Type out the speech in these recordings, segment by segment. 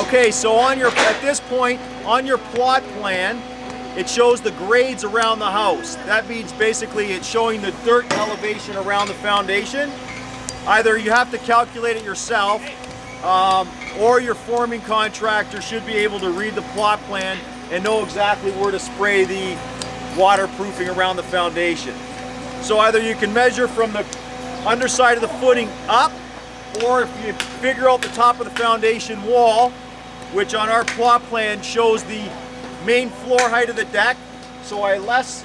Okay, so at this point on your plot plan, it shows the grades around the house. That means basically it's showing the dirt elevation around the foundation. Either you have to calculate it yourself, or your forming contractor should be able to read the plot plan and know exactly where to spray the waterproofing around the foundation. So either you can measure from the underside of the footing up, or if you figure out the top of the foundation wall, which on our plot plan shows the main floor height of the deck. So I less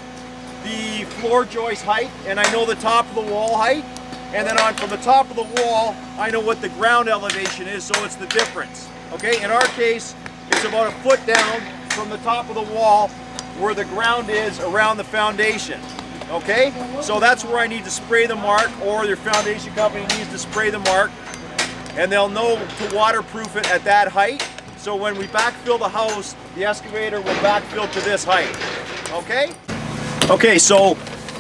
the floor joist height and I know the top of the wall height. And then from the top of the wall, I know what the ground elevation is, so it's the difference. Okay, in our case, it's about a foot down from the top of the wall where the ground is around the foundation. Okay, so that's where I need to spray the mark, or your foundation company needs to spray the mark, and they'll know to waterproof it at that height. So when we backfill the house, the excavator will backfill to this height. Okay? Okay, so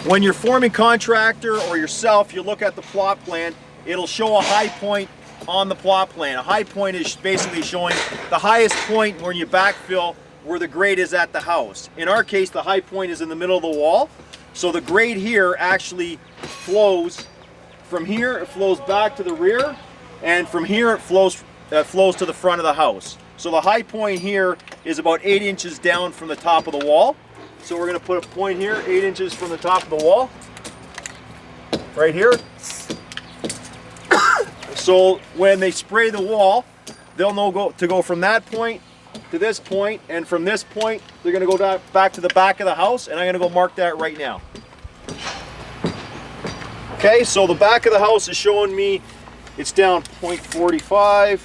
when your forming contractor or yourself, you look at the plot plan, it'll show a high point on the plot plan. A high point is basically showing the highest point when you backfill where the grade is at the house. In our case, the high point is in the middle of the wall. So the grade here actually flows from here, it flows back to the rear, and from here it flows to the front of the house. So the high point here is about 8 inches down from the top of the wall. So we're going to put a point here, 8 inches from the top of the wall, right here. So when they spray the wall, they'll know to go from that point to this point, and from this point, they're going to go back to the back of the house, and I'm going to go mark that right now. Okay, so the back of the house is showing me it's down 0.45,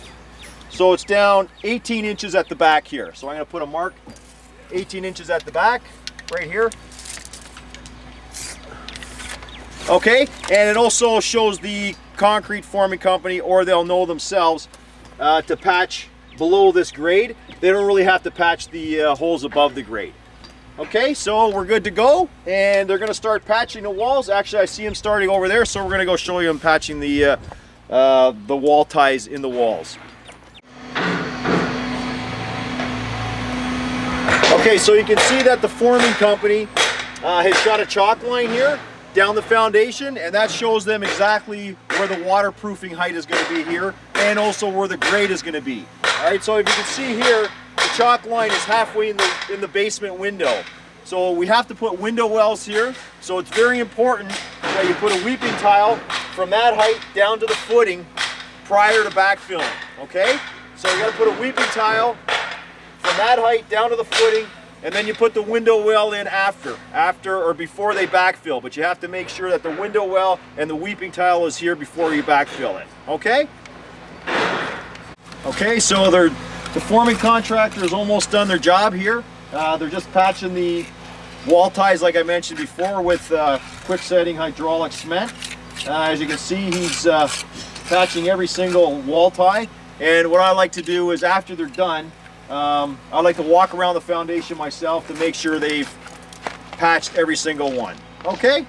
so it's down 18 inches at the back here. So I'm going to put a mark, 18 inches at the back, right here. Okay, and it also shows the concrete forming company, or they'll know themselves to patch below this grade. They don't really have to patch the holes above the grade. Okay, so we're good to go, and they're going to start patching the walls. Actually, I see them starting over there, so we're going to go show you them patching the wall ties in the walls. Okay, so you can see that the forming company has shot a chalk line here down the foundation, and that shows them exactly where the waterproofing height is going to be here, and also where the grade is going to be. All right, so if you can see here, the chalk line is halfway in the basement window. So we have to put window wells here. So it's very important that you put a weeping tile from that height down to the footing prior to backfilling. Okay, so you got to put a weeping tile from that height down to the footing, and then you put the window well in after or before they backfill. But you have to make sure that the window well and the weeping tile is here before you backfill it. Okay? Okay, so the forming contractor is almost done their job here. They're just patching the wall ties, like I mentioned before, with quick setting hydraulic cement. As you can see, he's patching every single wall tie. And what I like to do is, after they're done, I like to walk around the foundation myself to make sure they've patched every single one. Okay?